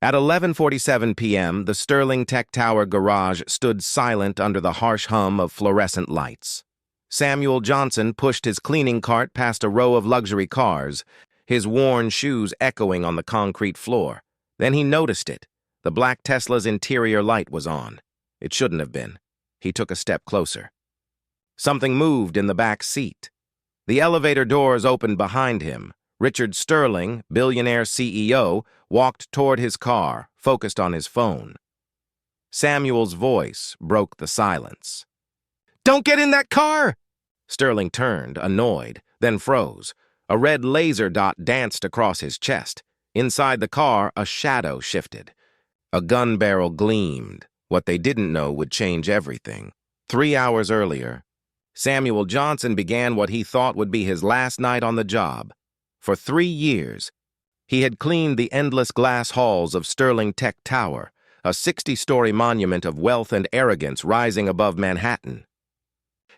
At 11:47 p.m., the Sterling Tech Tower garage stood silent under the harsh hum of fluorescent lights. Samuel Johnson pushed his cleaning cart past a row of luxury cars, his worn shoes echoing on the concrete floor. Then he noticed it. The black Tesla's interior light was on. It shouldn't have been. He took a step closer. Something moved in the back seat. The elevator doors opened behind him. Richard Sterling, Billionaire CEO, walked toward his car, focused on his phone. Samuel's voice broke the silence. "Don't get in that car!" Sterling turned, annoyed, then froze. A red laser dot danced across his chest. Inside the car, a shadow shifted. A gun barrel gleamed. What they didn't know would change everything. 3 hours earlier, Samuel Johnson began what he thought would be his last night on the job. For 3 years, he had cleaned the endless glass halls of Sterling Tech Tower, a 60-story monument of wealth and arrogance rising above Manhattan.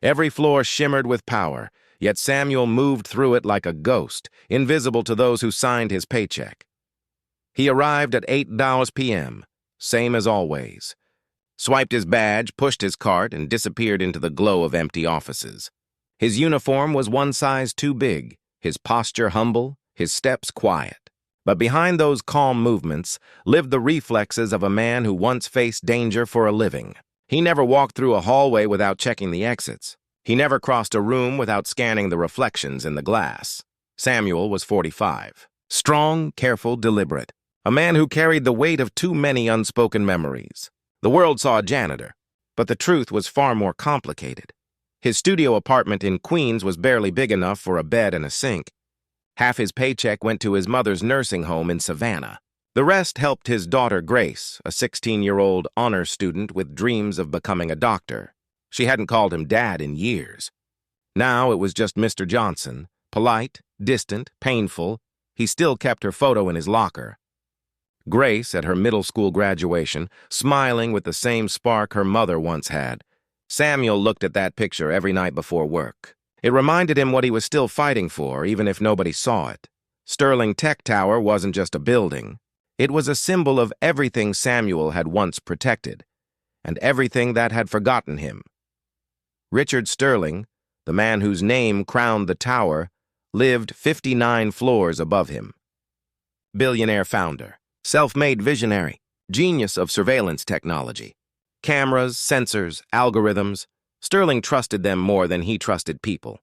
Every floor shimmered with power, yet Samuel moved through it like a ghost, invisible to those who signed his paycheck. He arrived at 8 p.m., same as always. Swiped his badge, pushed his cart, and disappeared into the glow of empty offices. His uniform was one size too big, his posture humble, his steps quiet. But behind those calm movements lived the reflexes of a man who once faced danger for a living. He never walked through a hallway without checking the exits. He never crossed a room without scanning the reflections in the glass. Samuel was 45. Strong, careful, deliberate. A man who carried the weight of too many unspoken memories. The world saw a janitor, but the truth was far more complicated. His studio apartment in Queens was barely big enough for a bed and a sink. Half his paycheck went to his mother's nursing home in Savannah. The rest helped his daughter Grace, a 16-year-old honor student with dreams of becoming a doctor. She hadn't called him Dad in years. Now it was just Mr. Johnson, polite, distant, painful. He still kept her photo in his locker. Grace, at her middle school graduation, smiling with the same spark her mother once had. Samuel looked at that picture every night before work. It reminded him what he was still fighting for, even if nobody saw it. Sterling Tech Tower wasn't just a building. It was a symbol of everything Samuel had once protected, and everything that had forgotten him. Richard Sterling, the man whose name crowned the tower, lived 59 floors above him. Billionaire founder, self-made visionary, genius of surveillance technology. Cameras, sensors, algorithms. Sterling trusted them more than he trusted people.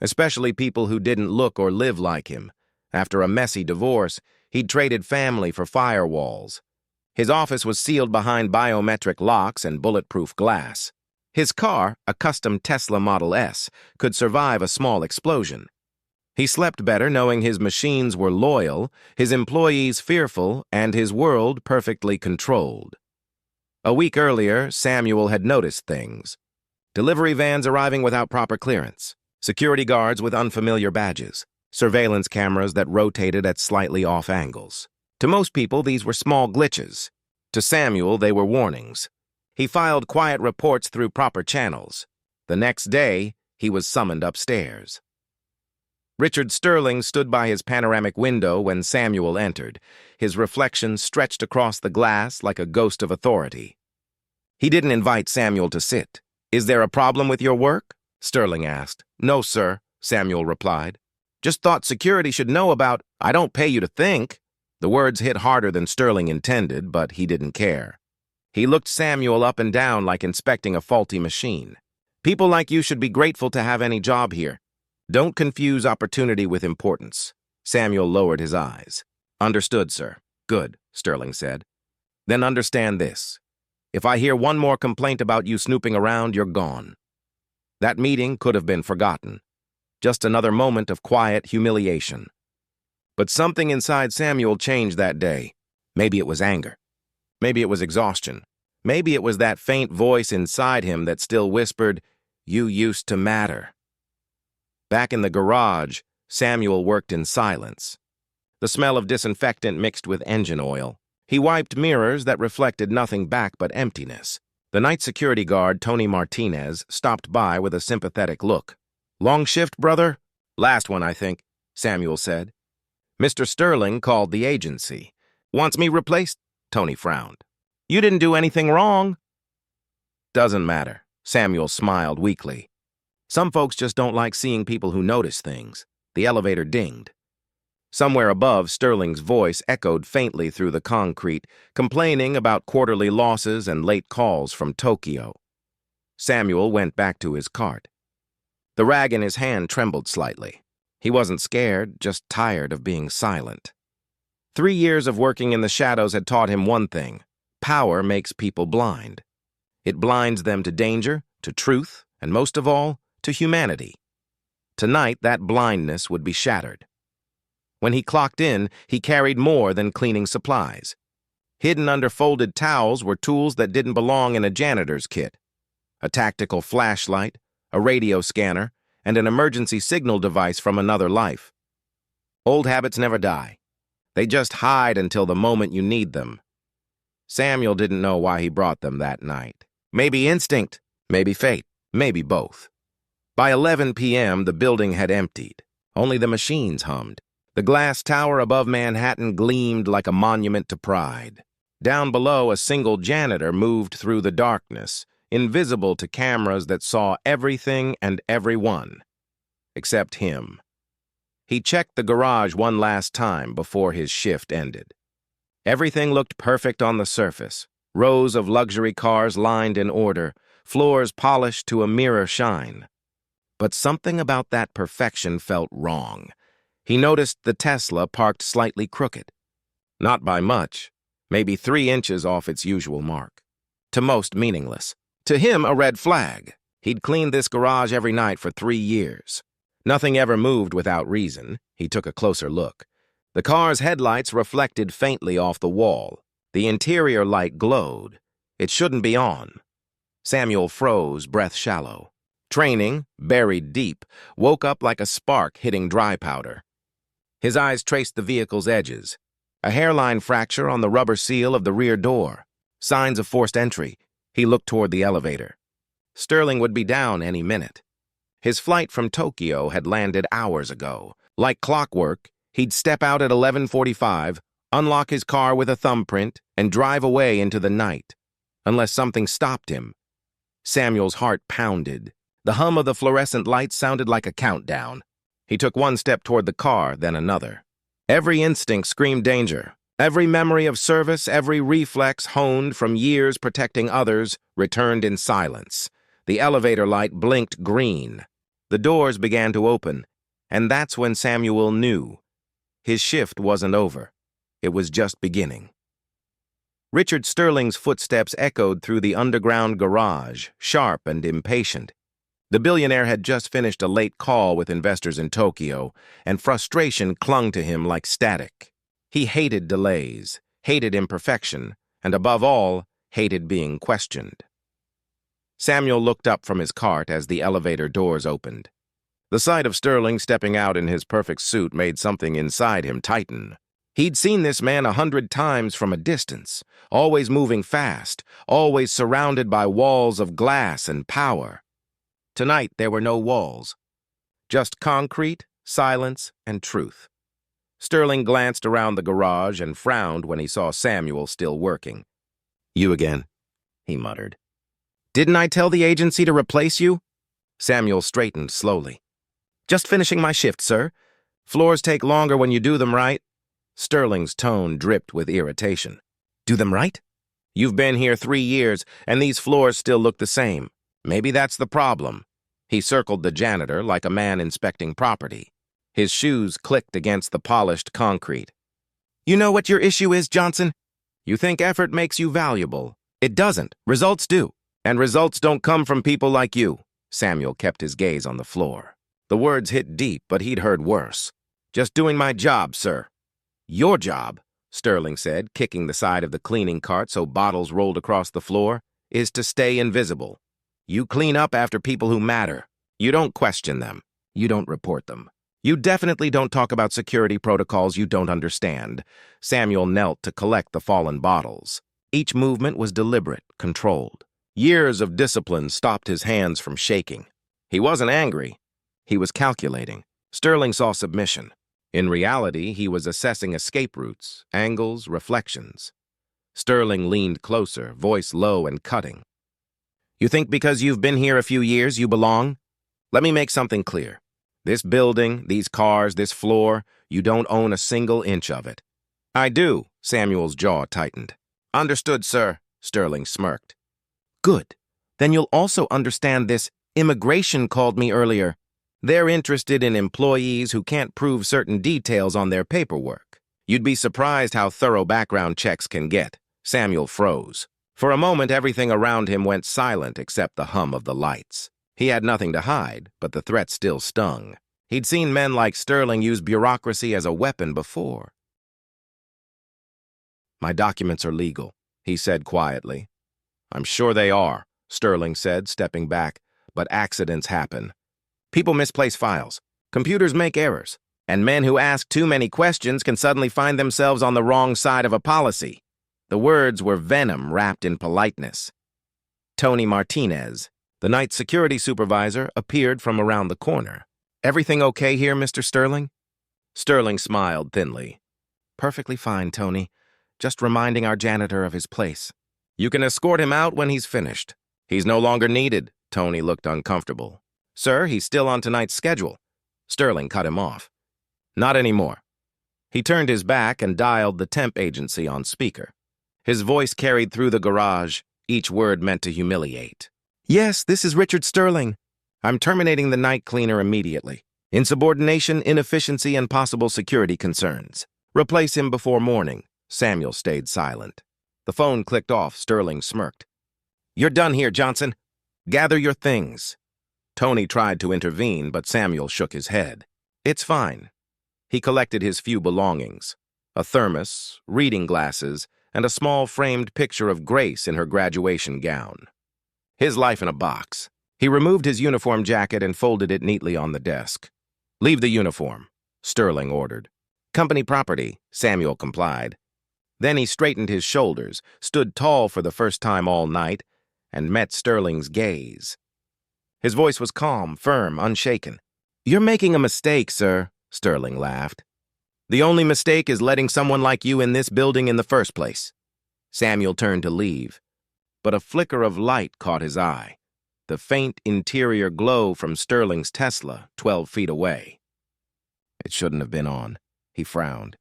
Especially people who didn't look or live like him. After a messy divorce, he'd traded family for firewalls. His office was sealed behind biometric locks and bulletproof glass. His car, a custom Tesla Model S, could survive a small explosion. He slept better knowing his machines were loyal, his employees fearful, and his world perfectly controlled. A week earlier, Samuel had noticed things. Delivery vans arriving without proper clearance, security guards with unfamiliar badges, surveillance cameras that rotated at slightly off angles. To most people, these were small glitches. To Samuel, they were warnings. He filed quiet reports through proper channels. The next day, he was summoned upstairs. Richard Sterling stood by his panoramic window when Samuel entered, his reflection stretched across the glass like a ghost of authority. He didn't invite Samuel to sit. "Is there a problem with your work?" Sterling asked. "No, sir," Samuel replied. "Just thought security should know about, I don't pay you to think." The words hit harder than Sterling intended, but he didn't care. He looked Samuel up and down like inspecting a faulty machine. "People like you should be grateful to have any job here. Don't confuse opportunity with importance." Samuel lowered his eyes. "Understood, sir." "Good," Sterling said. "Then understand this. If I hear one more complaint about you snooping around, you're gone." That meeting could have been forgotten. Just another moment of quiet humiliation. But something inside Samuel changed that day. Maybe it was anger. Maybe it was exhaustion. Maybe it was that faint voice inside him that still whispered, "You used to matter." Back in the garage, Samuel worked in silence. The smell of disinfectant mixed with engine oil. He wiped mirrors that reflected nothing back but emptiness. The night security guard, Tony Martinez, stopped by with a sympathetic look. "Long shift, brother?" "Last one, I think," Samuel said. Mr. Sterling called the agency. Wants me replaced? Tony frowned. You didn't do anything wrong. Doesn't matter. Samuel smiled weakly. Some folks just don't like seeing people who notice things. The elevator dinged. Somewhere above, Sterling's voice echoed faintly through the concrete, complaining about quarterly losses and late calls from Tokyo. Samuel went back to his cart. The rag in his hand trembled slightly. He wasn't scared, just tired of being silent. 3 years of working in the shadows had taught him one thing: power makes people blind. It blinds them to danger, to truth, and most of all, to humanity. Tonight, that blindness would be shattered. When he clocked in, he carried more than cleaning supplies. Hidden under folded towels were tools that didn't belong in a janitor's kit: a tactical flashlight, a radio scanner, and an emergency signal device from another life. Old habits never die. They just hide until the moment you need them. Samuel didn't know why he brought them that night. Maybe instinct, maybe fate, maybe both. By 11 p.m., the building had emptied. Only the machines hummed. The glass tower above Manhattan gleamed like a monument to pride. Down below, a single janitor moved through the darkness, invisible to cameras that saw everything and everyone, except him. He checked the garage one last time before his shift ended. Everything looked perfect on the surface. Rows of luxury cars lined in order, floors polished to a mirror shine. But something about that perfection felt wrong. He noticed the Tesla parked slightly crooked. Not by much, maybe 3 inches off its usual mark. To most meaningless. To him, a red flag. He'd cleaned this garage every night for 3 years. Nothing ever moved without reason. He took a closer look. The car's headlights reflected faintly off the wall. The interior light glowed. It shouldn't be on. Samuel froze, breath shallow. Training, buried deep, woke up like a spark hitting dry powder. His eyes traced the vehicle's edges. A hairline fracture on the rubber seal of the rear door. Signs of forced entry. He looked toward the elevator. Sterling would be down any minute. His flight from Tokyo had landed hours ago. Like clockwork, he'd step out at 11:45, unlock his car with a thumbprint, and drive away into the night. Unless something stopped him. Samuel's heart pounded. The hum of the fluorescent lights sounded like a countdown. He took one step toward the car, then another. Every instinct screamed danger. Every memory of service, every reflex honed from years protecting others, returned in silence. The elevator light blinked green. The doors began to open, and that's when Samuel knew. His shift wasn't over. It was just beginning. Richard Sterling's footsteps echoed through the underground garage, sharp and impatient. The billionaire had just finished a late call with investors in Tokyo, and frustration clung to him like static. He hated delays, hated imperfection, and above all, hated being questioned. Samuel looked up from his cart as the elevator doors opened. The sight of Sterling stepping out in his perfect suit made something inside him tighten. He'd seen this man 100 times from a distance, always moving fast, always surrounded by walls of glass and power. Tonight, there were no walls. Just concrete, silence, and truth. Sterling glanced around the garage and frowned when he saw Samuel still working. "You again," he muttered. "Didn't I tell the agency to replace you?" Samuel straightened slowly. "Just finishing my shift, sir. Floors take longer when you do them right." Sterling's tone dripped with irritation. "Do them right? You've been here 3 years, and these floors still look the same. Maybe that's the problem." He circled the janitor like a man inspecting property. His shoes clicked against the polished concrete. "You know what your issue is, Johnson? You think effort makes you valuable. It doesn't. Results do. And results don't come from people like you." Samuel kept his gaze on the floor. The words hit deep, but he'd heard worse. "Just doing my job, sir." "Your job," Sterling said, kicking the side of the cleaning cart so bottles rolled across the floor, "is to stay invisible. You clean up after people who matter. You don't question them. You don't report them. You definitely don't talk about security protocols you don't understand." Samuel knelt to collect the fallen bottles. Each movement was deliberate, controlled. Years of discipline stopped his hands from shaking. He wasn't angry. He was calculating. Sterling saw submission. In reality, he was assessing escape routes, angles, reflections. Sterling leaned closer, voice low and cutting. You think because you've been here a few years, you belong? Let me make something clear. This building, these cars, this floor, you don't own a single inch of it. I do, Samuel's jaw tightened. Understood, sir, Sterling smirked. Good. Then you'll also understand this immigration called me earlier. They're interested in employees who can't prove certain details on their paperwork. You'd be surprised how thorough background checks can get. Samuel froze. For a moment, everything around him went silent except the hum of the lights. He had nothing to hide, but the threat still stung. He'd seen men like Sterling use bureaucracy as a weapon before. My documents are legal, he said quietly. I'm sure they are, Sterling said, stepping back, but accidents happen. People misplace files. Computers make errors. And men who ask too many questions can suddenly find themselves on the wrong side of a policy. The words were venom wrapped in politeness. Tony Martinez, the night security supervisor, appeared from around the corner. Everything okay here, Mr. Sterling? Sterling smiled thinly. Perfectly fine, Tony. Just reminding our janitor of his place. You can escort him out when he's finished. He's no longer needed. Tony looked uncomfortable. Sir, he's still on tonight's schedule. Sterling cut him off. Not anymore. He turned his back and dialed the temp agency on speaker. His voice carried through the garage, each word meant to humiliate. Yes, this is Richard Sterling. I'm terminating the night cleaner immediately. Insubordination, inefficiency, and possible security concerns. Replace him before morning. Samuel stayed silent. The phone clicked off. Sterling smirked. You're done here, Johnson. Gather your things. Tony tried to intervene, but Samuel shook his head. It's fine. He collected his few belongings. A thermos, reading glasses, and a small framed picture of Grace in her graduation gown. His life in a box. He removed his uniform jacket and folded it neatly on the desk. Leave the uniform, Sterling ordered. Company property, Samuel complied. Then he straightened his shoulders, stood tall for the first time all night, and met Sterling's gaze. His voice was calm, firm, unshaken. You're making a mistake, sir, Sterling laughed. The only mistake is letting someone like you in this building in the first place. Samuel turned to leave, but a flicker of light caught his eye. The faint interior glow from Sterling's Tesla, 12 feet away. It shouldn't have been on, he frowned.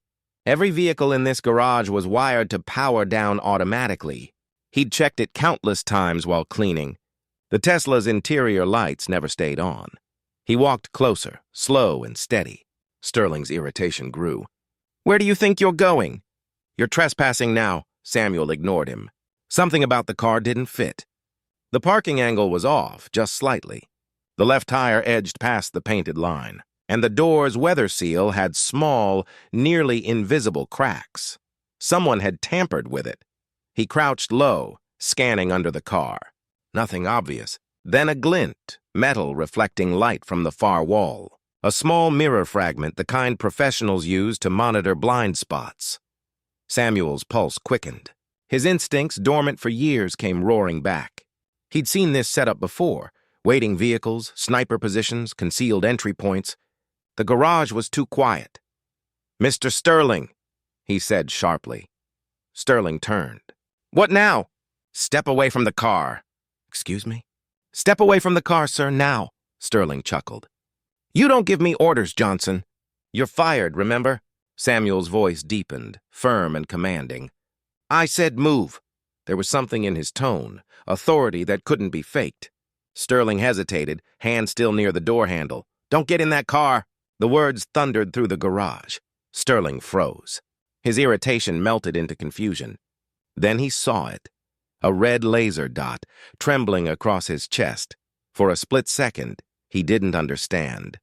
Every vehicle in this garage was wired to power down automatically. He'd checked it countless times while cleaning. The Tesla's interior lights never stayed on. He walked closer, slow and steady. Sterling's irritation grew. Where do you think you're going? You're trespassing now. Samuel ignored him. Something about the car didn't fit. The parking angle was off, just slightly. The left tire edged past the painted line, and the door's weather seal had small, nearly invisible cracks. Someone had tampered with it. He crouched low, scanning under the car. Nothing obvious. Then a glint, metal reflecting light from the far wall. A small mirror fragment, the kind professionals use to monitor blind spots. Samuel's pulse quickened. His instincts, dormant for years, came roaring back. He'd seen this setup before. Waiting vehicles, sniper positions, concealed entry points. The garage was too quiet. Mr. Sterling, he said sharply. Sterling turned. What now? Step away from the car. Excuse me? Step away from the car, sir, now, Sterling chuckled. You don't give me orders, Johnson. You're fired, remember? Samuel's voice deepened, firm and commanding. I said move. There was something in his tone, authority that couldn't be faked. Sterling hesitated, hand still near the door handle. Don't get in that car. The words thundered through the garage. Sterling froze. His irritation melted into confusion. Then he saw it. A red laser dot, trembling across his chest. For a split second, he didn't understand.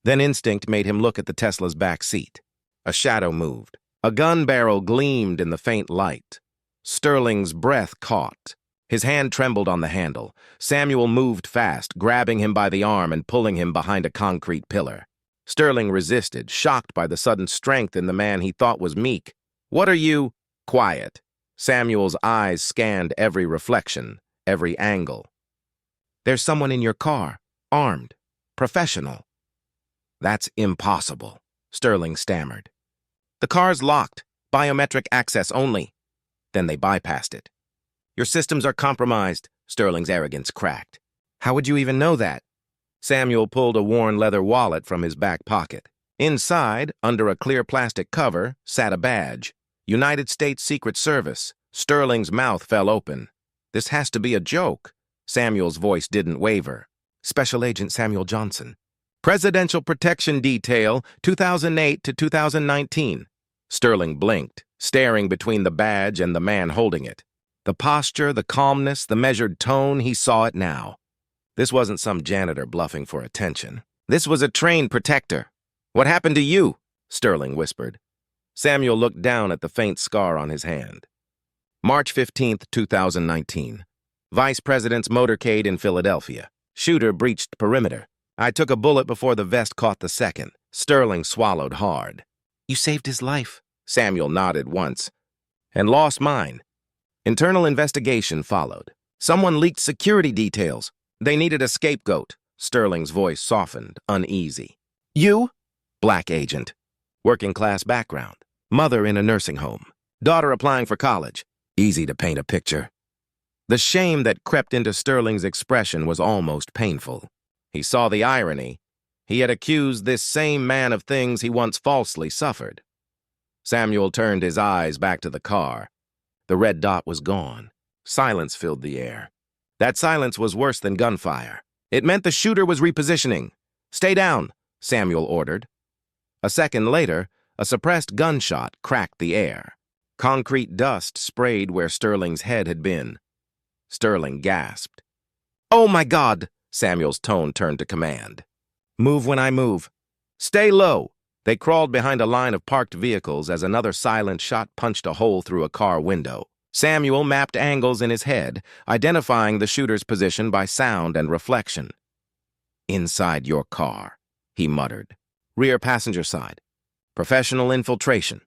Then instinct made him look at the Tesla's back seat. A shadow moved. A gun barrel gleamed in the faint light. Sterling's breath caught. His hand trembled on the handle. Samuel moved fast, grabbing him by the arm and pulling him behind a concrete pillar. Sterling resisted, shocked by the sudden strength in the man he thought was meek. What are you? Quiet. Samuel's eyes scanned every reflection, every angle. There's someone in your car, armed, professional. That's impossible, Sterling stammered. "The car's locked. Biometric access only." Then they bypassed it. "Your systems are compromised," Sterling's arrogance cracked. "How would you even know that?" Samuel pulled a worn leather wallet from his back pocket. Inside, under a clear plastic cover, sat a badge. United States Secret Service. Sterling's mouth fell open. "This has to be a joke." Samuel's voice didn't waver. "Special Agent Samuel Johnson. Presidential Protection Detail, 2008 to 2019. Sterling blinked, staring between the badge and the man holding it. The posture, the calmness, the measured tone, he saw it now. This wasn't some janitor bluffing for attention. This was a trained protector. "What happened to you?" Sterling whispered. Samuel looked down at the faint scar on his hand. March 15th, 2019. Vice President's motorcade in Philadelphia. Shooter breached perimeter. I took a bullet before the vest caught the second. Sterling swallowed hard. "You saved his life." Samuel nodded once. "And lost mine." Internal investigation followed. Someone leaked security details. They needed a scapegoat. Sterling's voice softened, uneasy. "You?" Black agent. Working-class background. Mother in a nursing home. Daughter applying for college. Easy to paint a picture. The shame that crept into Sterling's expression was almost painful. He saw the irony. He had accused this same man of things he once falsely suffered. Samuel turned his eyes back to the car. The red dot was gone. Silence filled the air. That silence was worse than gunfire. It meant the shooter was repositioning. "Stay down," Samuel ordered. A second later, a suppressed gunshot cracked the air. Concrete dust sprayed where Sterling's head had been. Sterling gasped. "Oh my God!" Samuel's tone turned to command. "Move when I move." "Stay low." They crawled behind a line of parked vehicles as another silent shot punched a hole through a car window. Samuel mapped angles in his head, identifying the shooter's position by sound and reflection. "Inside your car," he muttered. "Rear passenger side. Professional infiltration."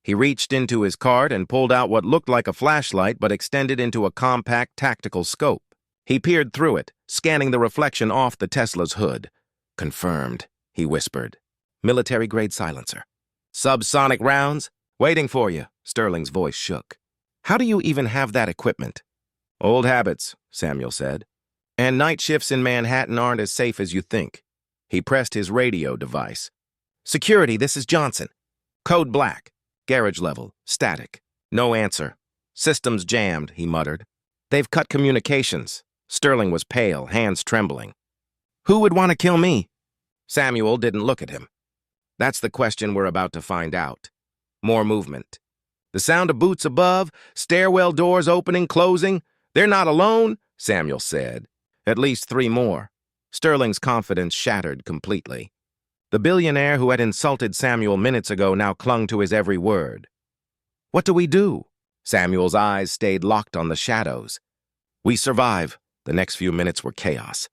He reached into his cart and pulled out what looked like a flashlight but extended into a compact tactical scope. He peered through it, scanning the reflection off the Tesla's hood. "Confirmed," he whispered. "Military-grade silencer. Subsonic rounds? Waiting for you." Sterling's voice shook. "How do you even have that equipment?" "Old habits," Samuel said. "And night shifts in Manhattan aren't as safe as you think." He pressed his radio device. "Security, this is Johnson. Code black. Garage level. Static. No answer. Systems jammed," he muttered. "They've cut communications." Sterling was pale, hands trembling. "Who would want to kill me?" Samuel didn't look at him. "That's the question we're about to find out." More movement. The sound of boots above, stairwell doors opening, closing. "They're not alone," Samuel said. "At least 3 more." Sterling's confidence shattered completely. The billionaire who had insulted Samuel minutes ago now clung to his every word. "What do we do?" Samuel's eyes stayed locked on the shadows. "We survive." The next few minutes were chaos.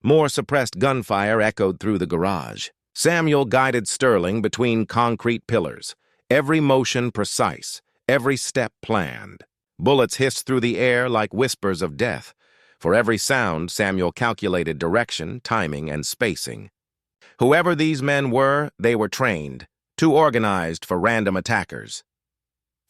More suppressed gunfire echoed through the garage. Samuel guided Sterling between concrete pillars, every motion precise, every step planned. Bullets hissed through the air like whispers of death. For every sound, Samuel calculated direction, timing, and spacing. Whoever these men were, they were trained, too organized for random attackers.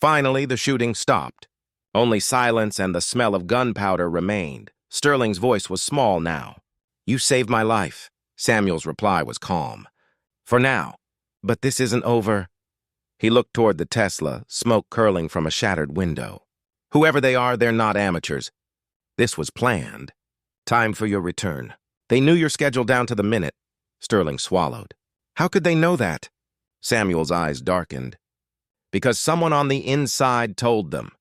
Finally, the shooting stopped. Only silence and the smell of gunpowder remained. Sterling's voice was small now. "You saved my life." Samuel's reply was calm. "For now. But this isn't over." He looked toward the Tesla, smoke curling from a shattered window. "Whoever they are, they're not amateurs. This was planned. Time for your return. They knew your schedule down to the minute." Sterling swallowed. "How could they know that?" Samuel's eyes darkened. "Because someone on the inside told them.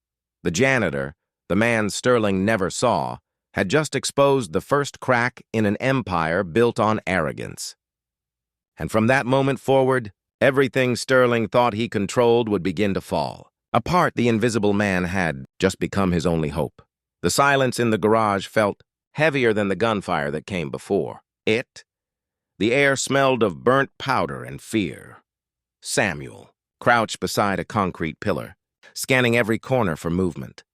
The janitor, the man Sterling never saw, had just exposed the first crack in an empire built on arrogance. And from that moment forward, everything Sterling thought he controlled would begin to fall. Apart, the invisible man had just become his only hope. The silence in the garage felt heavier than the gunfire that came before. The air smelled of burnt powder and fear. Samuel crouched beside a concrete pillar, scanning every corner for movement.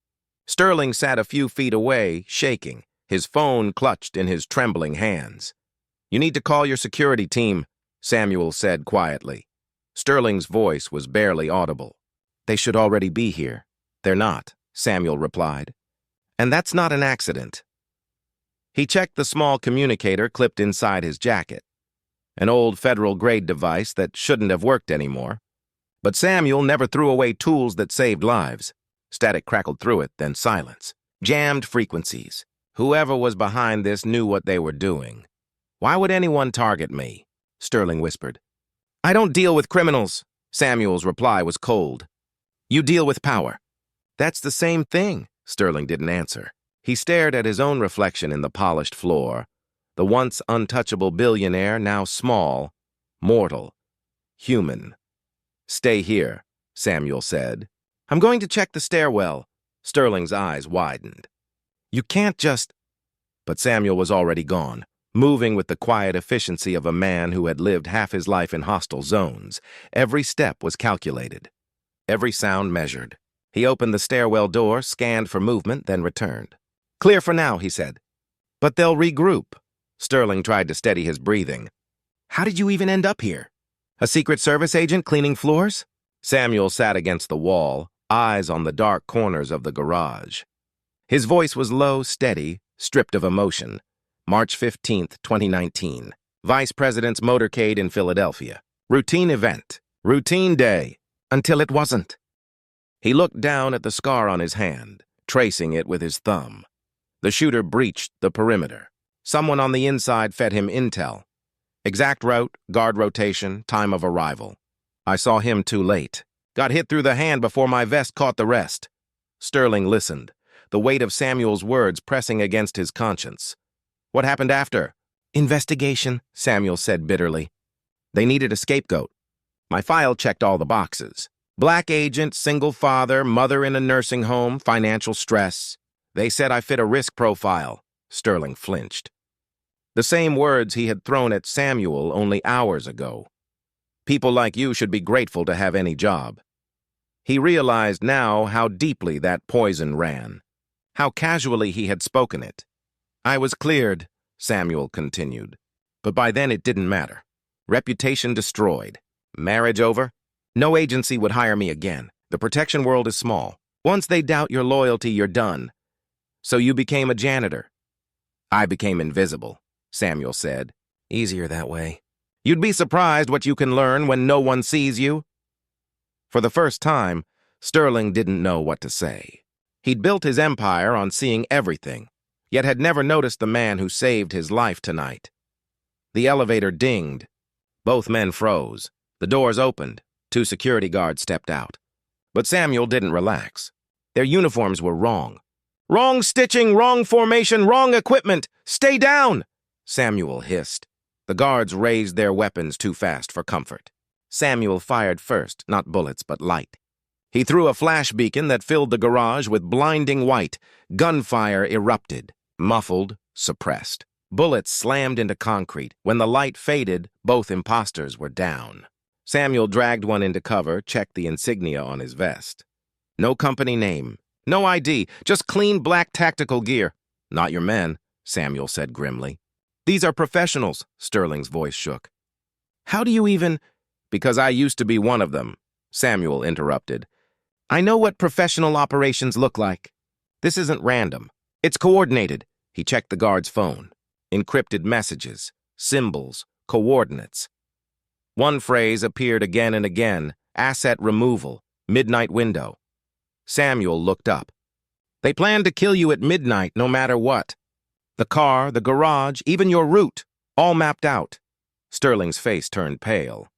Sterling sat a few feet away, shaking, his phone clutched in his trembling hands. "You need to call your security team," Samuel said quietly. Sterling's voice was barely audible. "They should already be here." "They're not," Samuel replied. "And that's not an accident." He checked the small communicator clipped inside his jacket, an old federal-grade device that shouldn't have worked anymore. But Samuel never threw away tools that saved lives. Static crackled through it, then silence. Jammed frequencies. Whoever was behind this knew what they were doing. "Why would anyone target me?" Sterling whispered. "I don't deal with criminals." Samuel's reply was cold. "You deal with power." "That's the same thing." Sterling didn't answer. He stared at his own reflection in the polished floor. The once untouchable billionaire, now small, mortal, human. "Stay here," Samuel said. "I'm going to check the stairwell." Sterling's eyes widened. "You can't just—" But Samuel was already gone, moving with the quiet efficiency of a man who had lived half his life in hostile zones. Every step was calculated, every sound measured. He opened the stairwell door, scanned for movement, then returned. "Clear for now," he said. "But they'll regroup." Sterling tried to steady his breathing. "How did you even end up here? A Secret Service agent cleaning floors?" Samuel sat against the wall, eyes on the dark corners of the garage. His voice was low, steady, stripped of emotion. March 15th, 2019. Vice President's motorcade in Philadelphia. Routine event. Routine day. Until it wasn't. He looked down at the scar on his hand, tracing it with his thumb. The shooter breached the perimeter. Someone on the inside fed him intel. Exact route, guard rotation, time of arrival. I saw him too late. Got hit through the hand before my vest caught the rest. Sterling listened, the weight of Samuel's words pressing against his conscience. "What happened after?" "Investigation," Samuel said bitterly. "They needed a scapegoat. My file checked all the boxes. Black agent, single father, mother in a nursing home, financial stress. They said I fit a risk profile." Sterling flinched. The same words he had thrown at Samuel only hours ago. "People like you should be grateful to have any job." He realized now how deeply that poison ran, how casually he had spoken it. "I was cleared," Samuel continued. "But by then it didn't matter. Reputation destroyed. Marriage over? No agency would hire me again. The protection world is small. Once they doubt your loyalty, you're done. So you became a janitor." "I became invisible," Samuel said. "Easier that way." "You'd be surprised what you can learn when no one sees you." For the first time, Sterling didn't know what to say. He'd built his empire on seeing everything, yet had never noticed the man who saved his life tonight. The elevator dinged. Both men froze. The doors opened. 2 security guards stepped out. But Samuel didn't relax. Their uniforms were wrong. "Wrong stitching, wrong formation, wrong equipment! Stay down!" Samuel hissed. The guards raised their weapons too fast for comfort. Samuel fired first, not bullets, but light. He threw a flash beacon that filled the garage with blinding white. Gunfire erupted, muffled, suppressed. Bullets slammed into concrete. When the light faded, both imposters were down. Samuel dragged one into cover, checked the insignia on his vest. No company name, no ID, just clean black tactical gear. "Not your men," Samuel said grimly. "These are professionals," Sterling's voice shook. "How do you even—" "Because I used to be one of them," Samuel interrupted. "I know what professional operations look like. This isn't random. It's coordinated." He checked the guard's phone. Encrypted messages, symbols, coordinates. One phrase appeared again and again: asset removal, midnight window. Samuel looked up. "They plan to kill you at midnight no matter what. The car, the garage, even your route, all mapped out." Sterling's face turned pale.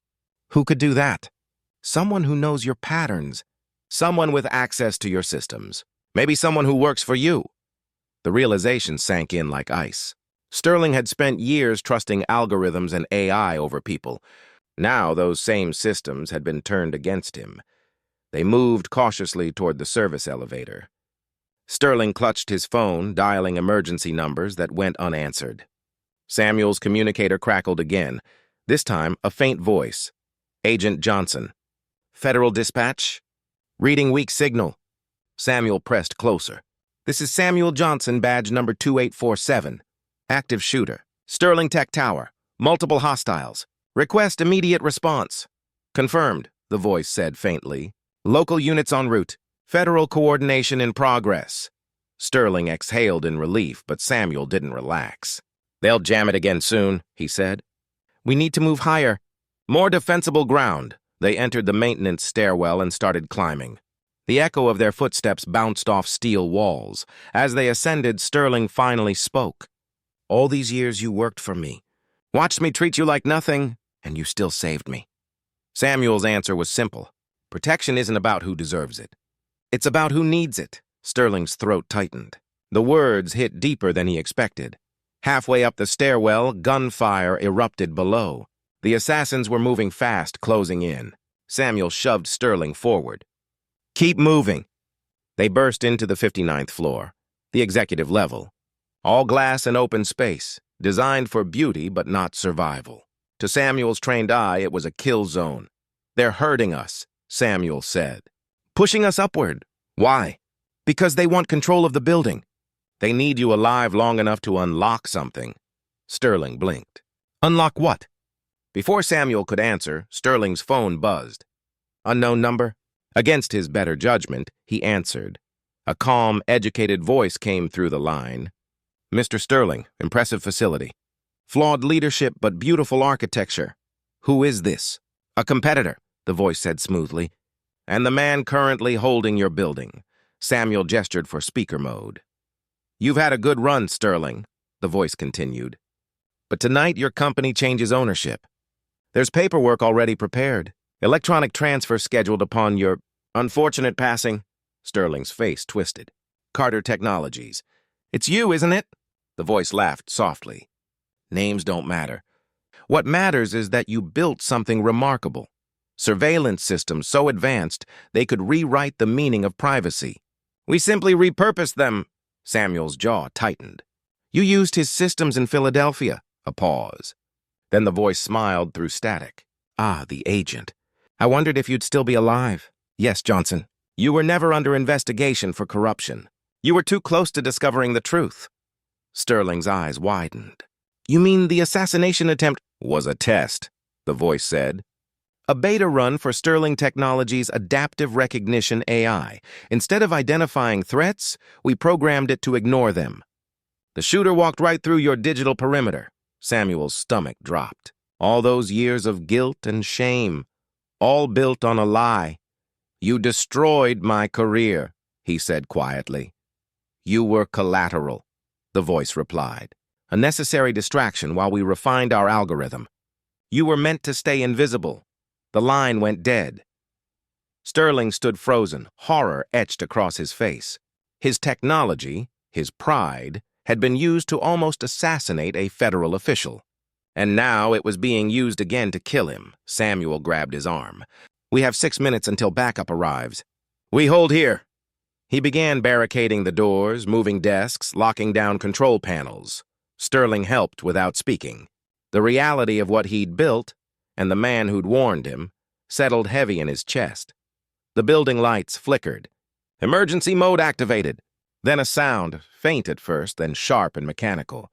"Who could do that?" "Someone who knows your patterns. Someone with access to your systems. Maybe someone who works for you." The realization sank in like ice. Sterling had spent years trusting algorithms and AI over people. Now those same systems had been turned against him. They moved cautiously toward the service elevator. Sterling clutched his phone, dialing emergency numbers that went unanswered. Samuel's communicator crackled again, this time a faint voice. "Agent Johnson." "Federal Dispatch?" "Reading weak signal." Samuel pressed closer. "This is Samuel Johnson, badge number 2847. Active shooter. Sterling Tech Tower. Multiple hostiles. Request immediate response." Confirmed, the voice said faintly. Local units en route. Federal coordination in progress. Sterling exhaled in relief, but Samuel didn't relax. They'll jam it again soon, he said. We need to move higher. More defensible ground. They entered the maintenance stairwell and started climbing. The echo of their footsteps bounced off steel walls. As they ascended, Sterling finally spoke. All these years you worked for me. Watched me treat you like nothing, and you still saved me. Samuel's answer was simple. Protection isn't about who deserves it. It's about who needs it. Sterling's throat tightened. The words hit deeper than he expected. Halfway up the stairwell, gunfire erupted below. The assassins were moving fast, closing in. Samuel shoved Sterling forward. Keep moving. They burst into the 59th floor, the executive level. All glass and open space, designed for beauty but not survival. To Samuel's trained eye, it was a kill zone. They're hurting us, Samuel said. Pushing us upward. Why? Because they want control of the building. They need you alive long enough to unlock something. Sterling blinked. Unlock what? Before Samuel could answer, Sterling's phone buzzed. Unknown number? Against his better judgment, he answered. A calm, educated voice came through the line. Mr. Sterling, impressive facility. Flawed leadership but beautiful architecture. Who is this? A competitor, the voice said smoothly. And the man currently holding your building. Samuel gestured for speaker mode. You've had a good run, Sterling, the voice continued. But tonight your company changes ownership. There's paperwork already prepared. Electronic transfer scheduled upon your unfortunate passing. Sterling's face twisted. Carter Technologies. It's you, isn't it? The voice laughed softly. Names don't matter. What matters is that you built something remarkable. Surveillance systems so advanced they could rewrite the meaning of privacy. We simply repurposed them. Samuel's jaw tightened. You used his systems in Philadelphia. A pause. Then the voice smiled through static. Ah, the agent. I wondered if you'd still be alive. Yes, Johnson. You were never under investigation for corruption. You were too close to discovering the truth. Sterling's eyes widened. You mean the assassination attempt was a test, the voice said. A beta run for Sterling Technologies' adaptive recognition AI. Instead of identifying threats, we programmed it to ignore them. The shooter walked right through your digital perimeter. Samuel's stomach dropped. All those years of guilt and shame, all built on a lie. You destroyed my career, he said quietly. You were collateral, the voice replied. A necessary distraction while we refined our algorithm. You were meant to stay invisible. The line went dead. Sterling stood frozen, horror etched across his face. His technology, his pride, had been used to almost assassinate a federal official. And now it was being used again to kill him. Samuel grabbed his arm. We have 6 minutes until backup arrives. We hold here. He began barricading the doors, moving desks, locking down control panels. Sterling helped without speaking. The reality of what he'd built, and the man who'd warned him, settled heavy in his chest. The building lights flickered. Emergency mode activated. Then a sound, faint at first, then sharp and mechanical.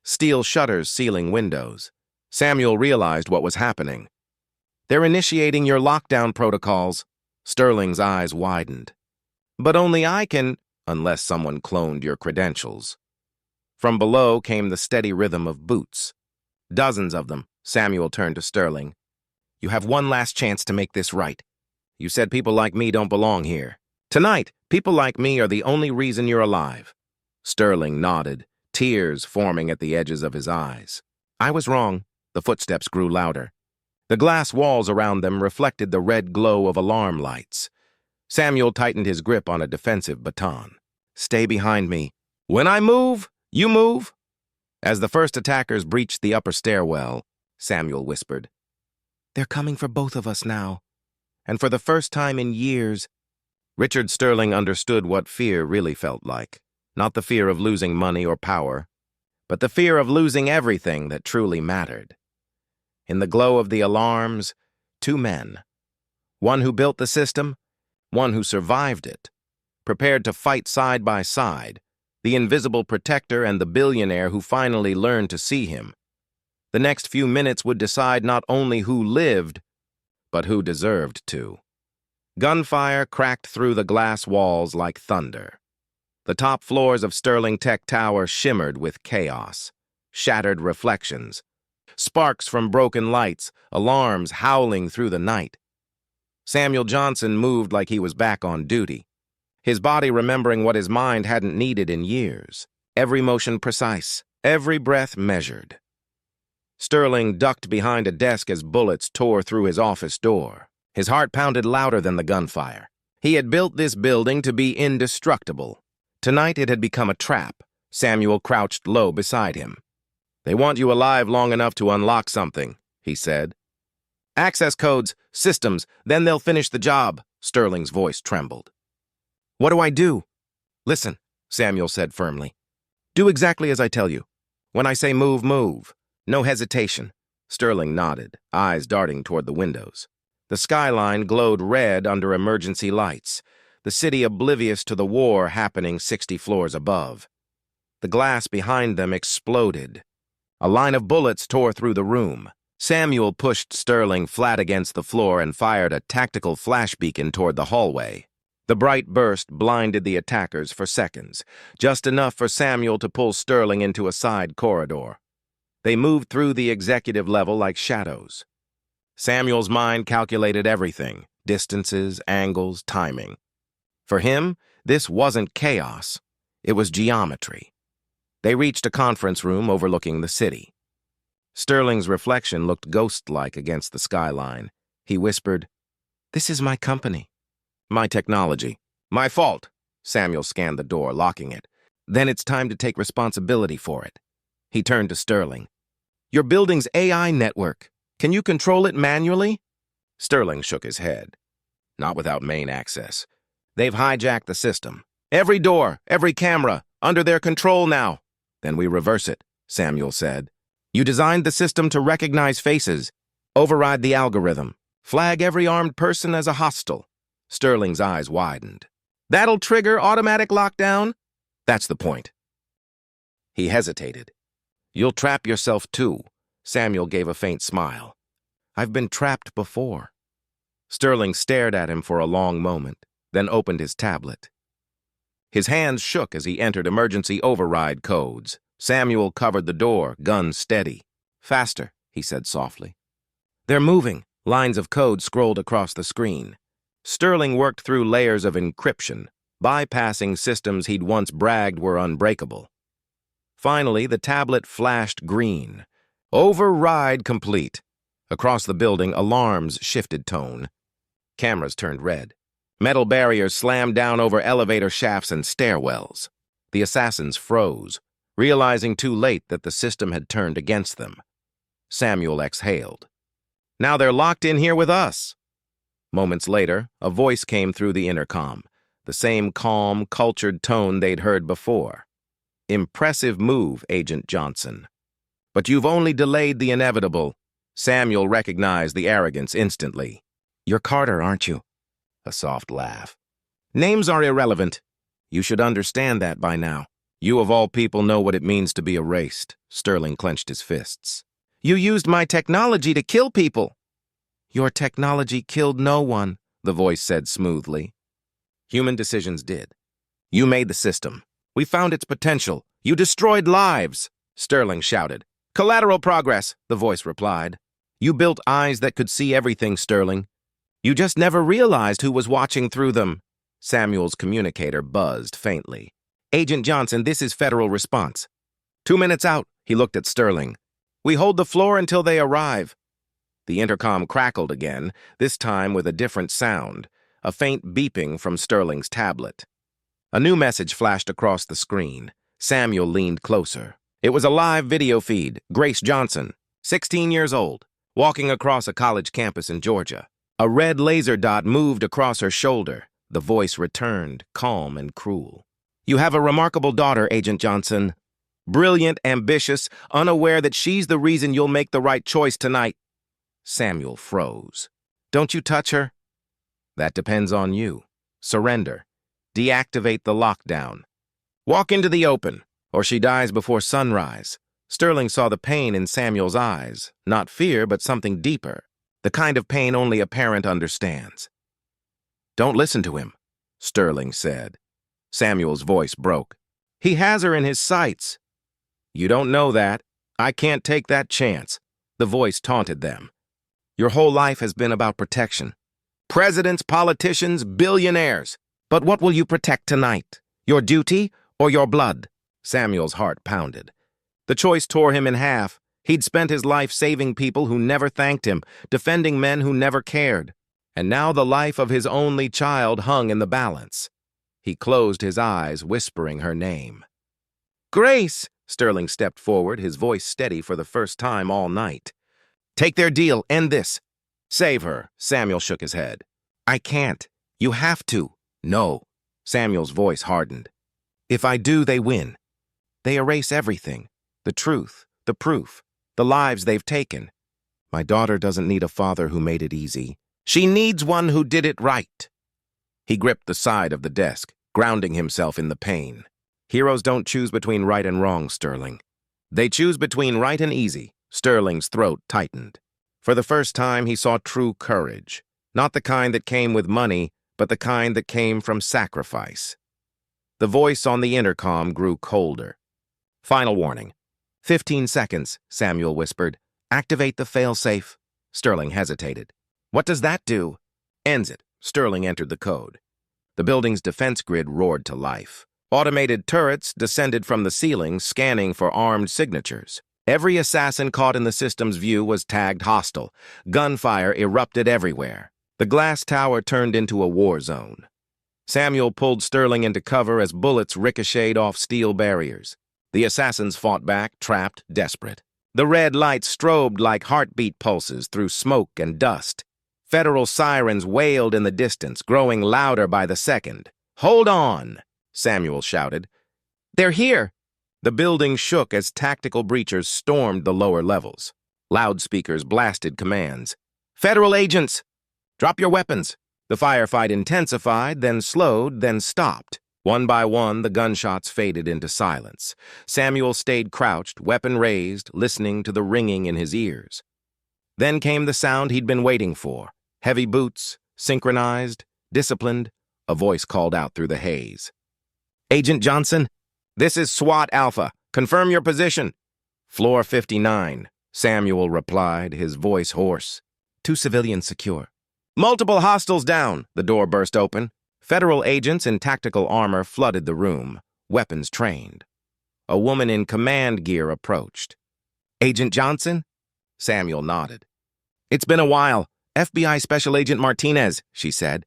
Steel shutters sealing windows. Samuel realized what was happening. They're initiating your lockdown protocols. Sterling's eyes widened. But only I can, unless someone cloned your credentials. From below came the steady rhythm of boots. Dozens of them. Samuel turned to Sterling. You have one last chance to make this right. You said people like me don't belong here. Tonight, people like me are the only reason you're alive. Sterling nodded, tears forming at the edges of his eyes. I was wrong. The footsteps grew louder. The glass walls around them reflected the red glow of alarm lights. Samuel tightened his grip on a defensive baton. Stay behind me. When I move, you move. As the first attackers breached the upper stairwell, Samuel whispered, They're coming for both of us now. And for the first time in years, Richard Sterling understood what fear really felt like. Not the fear of losing money or power, but the fear of losing everything that truly mattered. In the glow of the alarms, two men, one who built the system, one who survived it, prepared to fight side by side, the invisible protector and the billionaire who finally learned to see him. The next few minutes would decide not only who lived, but who deserved to. Gunfire cracked through the glass walls like thunder. The top floors of Sterling Tech Tower shimmered with chaos, shattered reflections, sparks from broken lights, alarms howling through the night. Samuel Johnson moved like he was back on duty, his body remembering what his mind hadn't needed in years, every motion precise, every breath measured. Sterling ducked behind a desk as bullets tore through his office door. His heart pounded louder than the gunfire. He had built this building to be indestructible. Tonight it had become a trap. Samuel crouched low beside him. "They want you alive long enough to unlock something," he said. "Access codes, systems, then they'll finish the job." Sterling's voice trembled. "What do I do?" "Listen," Samuel said firmly. "Do exactly as I tell you. When I say move, move. No hesitation." Sterling nodded, eyes darting toward the windows. The skyline glowed red under emergency lights, the city oblivious to the war happening 60 floors above. The glass behind them exploded. A line of bullets tore through the room. Samuel pushed Sterling flat against the floor and fired a tactical flash beacon toward the hallway. The bright burst blinded the attackers for seconds, just enough for Samuel to pull Sterling into a side corridor. They moved through the executive level like shadows. Samuel's mind calculated everything: distances, angles, timing. For him, this wasn't chaos. It was geometry. They reached a conference room overlooking the city. Sterling's reflection looked ghost-like against the skyline. He whispered, "This is my company. My technology. My fault." Samuel scanned the door, locking it. "Then it's time to take responsibility for it." He turned to Sterling. "Your building's AI network. Can you control it manually?" Sterling shook his head. "Not without main access. They've hijacked the system. Every door, every camera, under their control now." "Then we reverse it," Samuel said. "You designed the system to recognize faces, override the algorithm, flag every armed person as a hostile." Sterling's eyes widened. "That'll trigger automatic lockdown?" "That's the point." He hesitated. "You'll trap yourself too." Samuel gave a faint smile. "I've been trapped before." Sterling stared at him for a long moment, then opened his tablet. His hands shook as he entered emergency override codes. Samuel covered the door, gun steady. "Faster," he said softly. "They're moving." Lines of code scrolled across the screen. Sterling worked through layers of encryption, bypassing systems he'd once bragged were unbreakable. Finally, the tablet flashed green. Override complete. Across the building, alarms shifted tone. Cameras turned red. Metal barriers slammed down over elevator shafts and stairwells. The assassins froze, realizing too late that the system had turned against them. Samuel exhaled. "Now they're locked in here with us." Moments later, a voice came through the intercom, the same calm, cultured tone they'd heard before. "Impressive move, Agent Johnson. But you've only delayed the inevitable." Samuel recognized the arrogance instantly. "You're Carter, aren't you?" A soft laugh. "Names are irrelevant. You should understand that by now. You of all people know what it means to be erased." Sterling clenched his fists. "You used my technology to kill people." "Your technology killed no one," the voice said smoothly. "Human decisions did. You made the system. We found its potential. You destroyed lives," Sterling shouted. "Collateral progress," the voice replied. "You built eyes that could see everything, Sterling. You just never realized who was watching through them." Samuel's communicator buzzed faintly. "Agent Johnson, this is Federal Response. 2 minutes out." He looked at Sterling. "We hold the floor until they arrive." The intercom crackled again, this time with a different sound, a faint beeping from Sterling's tablet. A new message flashed across the screen. Samuel leaned closer. It was a live video feed. Grace Johnson, 16 years old, walking across a college campus in Georgia. A red laser dot moved across her shoulder. The voice returned, calm and cruel. "You have a remarkable daughter, Agent Johnson. Brilliant, ambitious, unaware that she's the reason you'll make the right choice tonight." Samuel froze. "Don't you touch her?" "That depends on you. Surrender. Deactivate the lockdown. Walk into the open, or she dies before sunrise." Sterling saw the pain in Samuel's eyes, not fear, but something deeper. The kind of pain only a parent understands. "Don't listen to him," Sterling said. Samuel's voice broke. "He has her in his sights." "You don't know that. I can't take that chance." The voice taunted them. "Your whole life has been about protection. Presidents, politicians, billionaires. But what will you protect tonight? Your duty or your blood?" Samuel's heart pounded. The choice tore him in half. He'd spent his life saving people who never thanked him, defending men who never cared. And now the life of his only child hung in the balance. He closed his eyes, whispering her name. "Grace!" Sterling stepped forward, his voice steady for the first time all night. "Take their deal. End this." "Save her." Samuel shook his head. "I can't. You have to." "No." Samuel's voice hardened. "If I do, they win. They erase everything. The truth, the proof, the lives they've taken. My daughter doesn't need a father who made it easy. She needs one who did it right." He gripped the side of the desk, grounding himself in the pain. "Heroes don't choose between right and wrong, Sterling. They choose between right and easy." Sterling's throat tightened. For the first time, he saw true courage. Not the kind that came with money, but the kind that came from sacrifice. The voice on the intercom grew colder. "Final warning. 15 seconds, Samuel whispered. "Activate the failsafe." Sterling hesitated. "What does that do?" "Ends it." Sterling entered the code. The building's defense grid roared to life. Automated turrets descended from the ceiling, scanning for armed signatures. Every assassin caught in the system's view was tagged hostile. Gunfire erupted everywhere. The glass tower turned into a war zone. Samuel pulled Sterling into cover as bullets ricocheted off steel barriers. The assassins fought back, trapped, desperate. The red lights strobed like heartbeat pulses through smoke and dust. Federal sirens wailed in the distance, growing louder by the second. "Hold on!" Samuel shouted. "They're here!" The building shook as tactical breachers stormed the lower levels. Loudspeakers blasted commands. "Federal agents! Drop your weapons!" The firefight intensified, then slowed, then stopped. One by one, the gunshots faded into silence. Samuel stayed crouched, weapon raised, listening to the ringing in his ears. Then came the sound he'd been waiting for. Heavy boots, synchronized, disciplined. A voice called out through the haze. "Agent Johnson, this is SWAT Alpha. Confirm your position." "Floor 59, Samuel replied, his voice hoarse. "Two civilians secure." "Multiple hostiles down." The door burst open. Federal agents in tactical armor flooded the room, weapons trained. A woman in command gear approached. "Agent Johnson?" Samuel nodded. "It's been a while. FBI Special Agent Martinez," she said.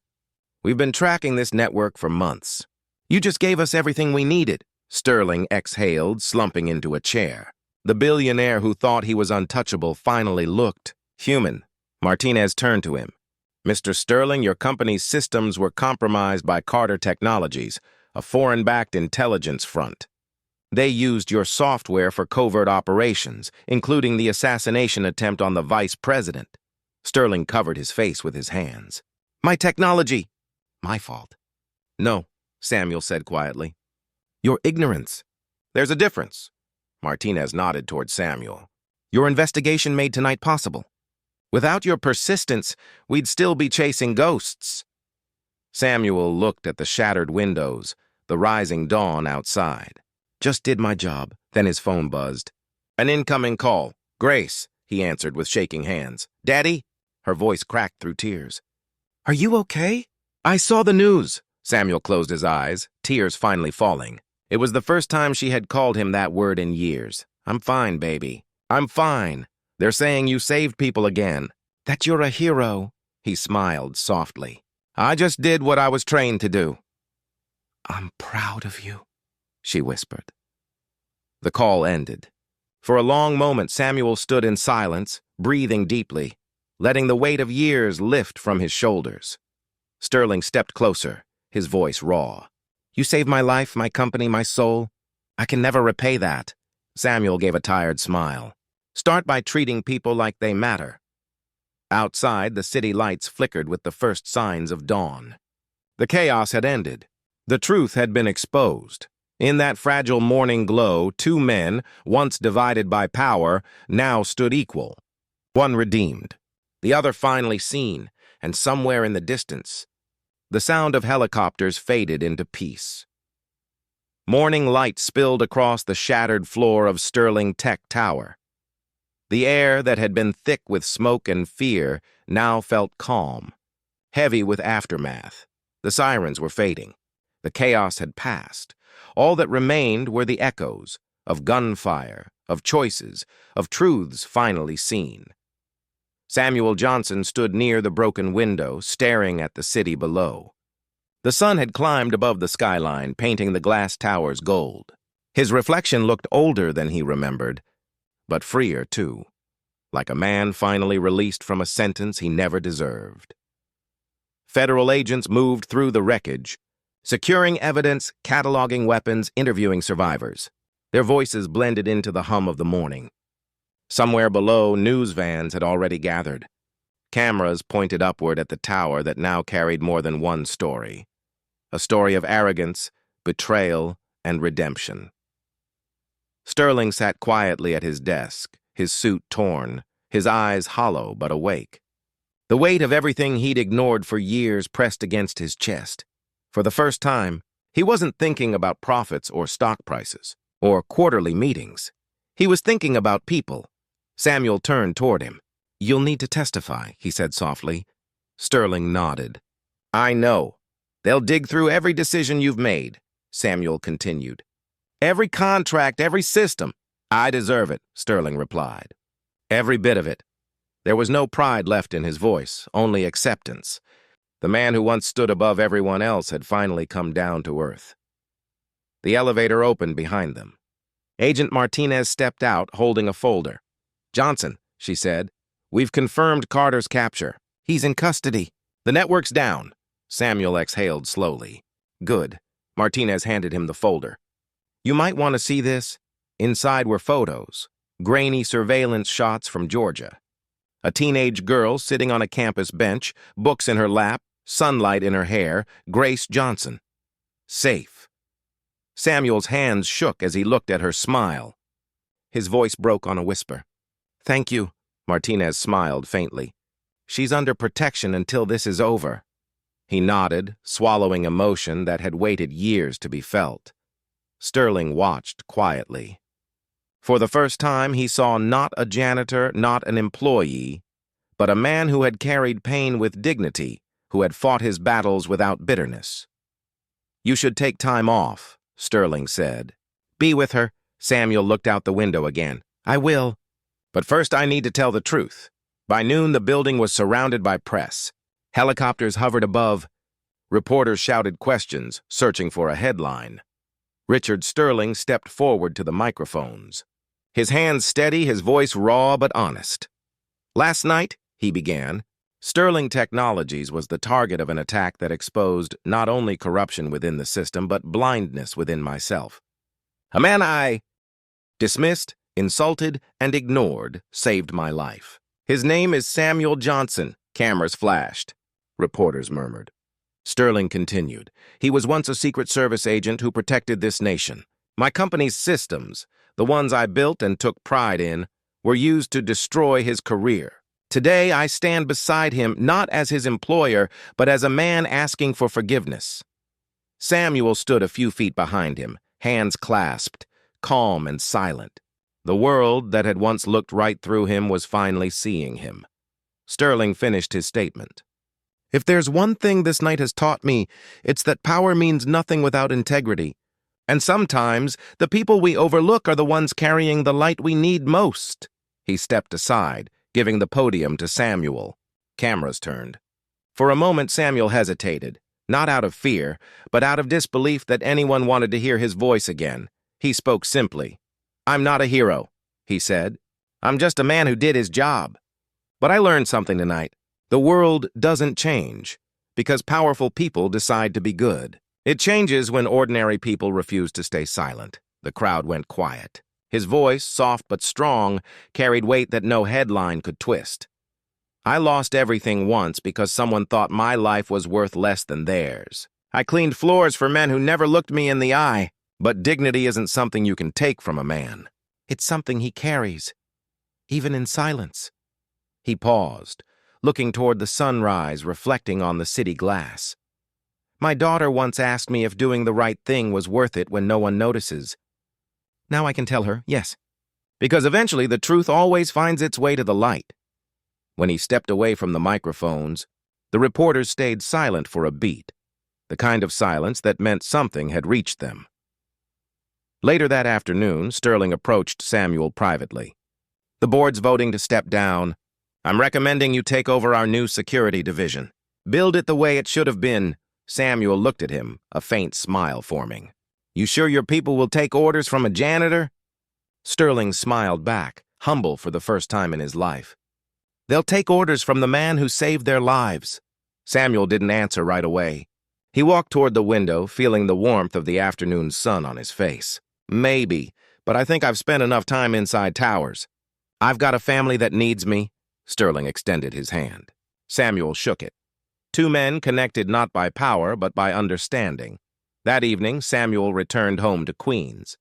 "We've been tracking this network for months. You just gave us everything we needed." Sterling exhaled, slumping into a chair. The billionaire who thought he was untouchable finally looked human. Martinez turned to him. "Mr. Sterling, your company's systems were compromised by Carter Technologies, a foreign-backed intelligence front. They used your software for covert operations, including the assassination attempt on the vice president." Sterling covered his face with his hands. "My technology." "My fault." "No," Samuel said quietly. "Your ignorance." "There's a difference." Martinez nodded toward Samuel. "Your investigation made tonight possible. Without your persistence, we'd still be chasing ghosts." Samuel looked at the shattered windows, the rising dawn outside. "Just did my job." Then his phone buzzed. "An incoming call. Grace," he answered with shaking hands. "Daddy?" Her voice cracked through tears. "Are you okay?" "I saw the news." Samuel closed his eyes, tears finally falling. It was the first time she had called him that word in years. "I'm fine, baby. I'm fine. They're saying you saved people again." "That you're a hero." He smiled softly. "I just did what I was trained to do." "I'm proud of you," she whispered. The call ended. For a long moment, Samuel stood in silence, breathing deeply, letting the weight of years lift from his shoulders. Sterling stepped closer, his voice raw. "You saved my life, my company, my soul. I can never repay that." Samuel gave a tired smile. "Start by treating people like they matter." Outside, the city lights flickered with the first signs of dawn. The chaos had ended. The truth had been exposed. In that fragile morning glow, two men, once divided by power, now stood equal. One redeemed. The other finally seen, and somewhere in the distance, the sound of helicopters faded into peace. Morning light spilled across the shattered floor of Sterling Tech Tower. The air that had been thick with smoke and fear now felt calm, heavy with aftermath. The sirens were fading. The chaos had passed. All that remained were the echoes of gunfire, of choices, of truths finally seen. Samuel Johnson stood near the broken window, staring at the city below. The sun had climbed above the skyline, painting the glass towers gold. His reflection looked older than he remembered, but freer too, like a man finally released from a sentence he never deserved. Federal agents moved through the wreckage, securing evidence, cataloging weapons, interviewing survivors. Their voices blended into the hum of the morning. Somewhere below, news vans had already gathered. Cameras pointed upward at the tower that now carried more than one story. A story of arrogance, betrayal, and redemption. Sterling sat quietly at his desk, his suit torn, his eyes hollow but awake. The weight of everything he'd ignored for years pressed against his chest. For the first time, he wasn't thinking about profits or stock prices, or quarterly meetings. He was thinking about people. Samuel turned toward him. "You'll need to testify," he said softly. Sterling nodded. "I know. They'll dig through every decision you've made," Samuel continued. "Every contract, every system." "I deserve it," Sterling replied. "Every bit of it." There was no pride left in his voice, only acceptance. The man who once stood above everyone else had finally come down to earth. The elevator opened behind them. Agent Martinez stepped out, holding a folder. "Johnson," she said, "we've confirmed Carter's capture. He's in custody. The network's down." Samuel exhaled slowly. "Good." Martinez handed him the folder. "You might want to see this." Inside were photos, grainy surveillance shots from Georgia. A teenage girl sitting on a campus bench, books in her lap, sunlight in her hair, Grace Johnson. Safe. Samuel's hands shook as he looked at her smile. His voice broke on a whisper. "Thank you," Martinez smiled faintly. "She's under protection until this is over." He nodded, swallowing emotion that had waited years to be felt. Sterling watched quietly. For the first time, he saw not a janitor, not an employee, but a man who had carried pain with dignity, who had fought his battles without bitterness. "You should take time off," Sterling said. "Be with her." Samuel looked out the window again. "I will. But first I need to tell the truth." By noon, the building was surrounded by press. Helicopters hovered above. Reporters shouted questions, searching for a headline. Richard Sterling stepped forward to the microphones. His hands steady, his voice raw but honest. "Last night," he began, "Sterling Technologies was the target of an attack that exposed not only corruption within the system, but blindness within myself. A man I dismissed, insulted, and ignored saved my life. His name is Samuel Johnson." Cameras flashed. Reporters murmured. Sterling continued. "He was once a Secret Service agent who protected this nation. My company's systems, the ones I built and took pride in, were used to destroy his career. Today, I stand beside him not as his employer, but as a man asking for forgiveness." Samuel stood a few feet behind him, hands clasped, calm and silent. The world that had once looked right through him was finally seeing him. Sterling finished his statement. "If there's one thing this night has taught me, it's that power means nothing without integrity. And sometimes the people we overlook are the ones carrying the light we need most." He stepped aside, giving the podium to Samuel. Cameras turned. For a moment, Samuel hesitated, not out of fear, but out of disbelief that anyone wanted to hear his voice again. He spoke simply. "I'm not a hero," he said. "I'm just a man who did his job. But I learned something tonight. The world doesn't change because powerful people decide to be good. It changes when ordinary people refuse to stay silent." The crowd went quiet. His voice, soft but strong, carried weight that no headline could twist. "I lost everything once because someone thought my life was worth less than theirs. I cleaned floors for men who never looked me in the eye. But dignity isn't something you can take from a man. It's something he carries, even in silence." He paused, looking toward the sunrise reflecting on the city glass. My daughter once asked me if doing the right thing was worth it when no one notices. Now I can tell her, yes. Because eventually the truth always finds its way to the light. When he stepped away from the microphones, the reporters stayed silent for a beat, the kind of silence that meant something had reached them. Later that afternoon, Sterling approached Samuel privately. The board's voting to step down. I'm recommending you take over our new security division. Build it the way it should have been. Samuel looked at him, a faint smile forming. You sure your people will take orders from a janitor? Sterling smiled back, humble for the first time in his life. They'll take orders from the man who saved their lives. Samuel didn't answer right away. He walked toward the window, feeling the warmth of the afternoon sun on his face. Maybe, but I think I've spent enough time inside towers. I've got a family that needs me. Sterling extended his hand. Samuel shook it. Two men connected not by power, but by understanding. That evening, Samuel returned home to Queens.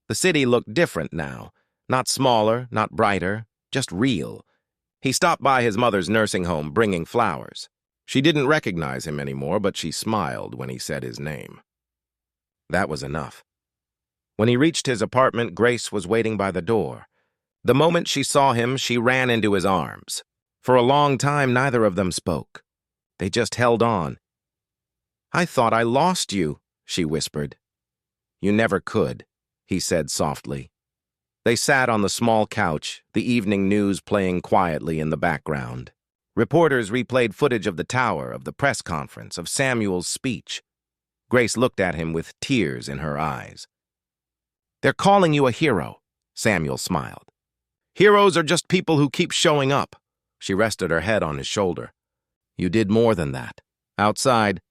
The city looked different now. Not smaller, not brighter, just real. He stopped by his mother's nursing home, bringing flowers. She didn't recognize him anymore, but she smiled when he said his name. That was enough. When he reached his apartment, Grace was waiting by the door. The moment she saw him, she ran into his arms. For a long time, neither of them spoke. They just held on. I thought I lost you, she whispered. You never could, he said softly. They sat on the small couch, the evening news playing quietly in the background. Reporters replayed footage of the tower, of the press conference, of Samuel's speech. Grace looked at him with tears in her eyes. They're calling you a hero, Samuel smiled. Heroes are just people who keep showing up. She rested her head on his shoulder. You did more than that. Outside,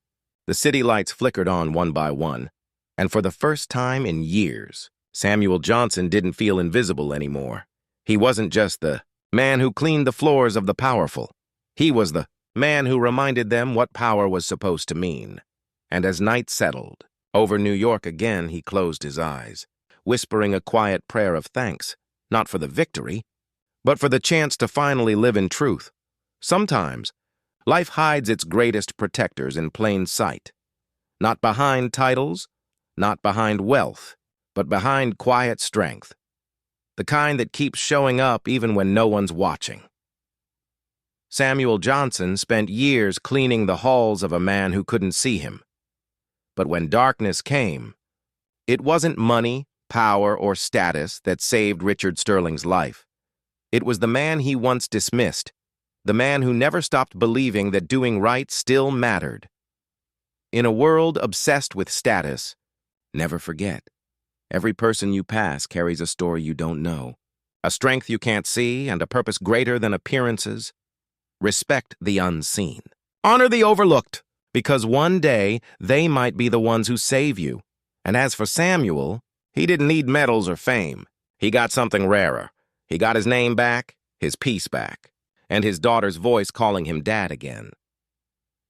the city lights flickered on one by one, and for the first time in years, Samuel Johnson didn't feel invisible anymore. He wasn't just the man who cleaned the floors of the powerful. He was the man who reminded them what power was supposed to mean. And as night settled, over New York again he closed his eyes, whispering a quiet prayer of thanks, not for the victory, but for the chance to finally live in truth. Sometimes, life hides its greatest protectors in plain sight. Not behind titles, not behind wealth, but behind quiet strength. The kind that keeps showing up even when no one's watching. Samuel Johnson spent years cleaning the halls of a man who couldn't see him. But when darkness came, it wasn't money, power, or status that saved Richard Sterling's life. It was the man he once dismissed, the man who never stopped believing that doing right still mattered. In a world obsessed with status, never forget. Every person you pass carries a story you don't know, a strength you can't see, and a purpose greater than appearances. Respect the unseen. Honor the overlooked, because one day they might be the ones who save you. And as for Samuel, he didn't need medals or fame. He got something rarer. He got his name back, his peace back, and his daughter's voice calling him Dad again.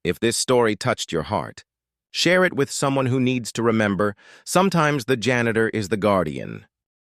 If this story touched your heart, share it with someone who needs to remember, sometimes the janitor is the guardian,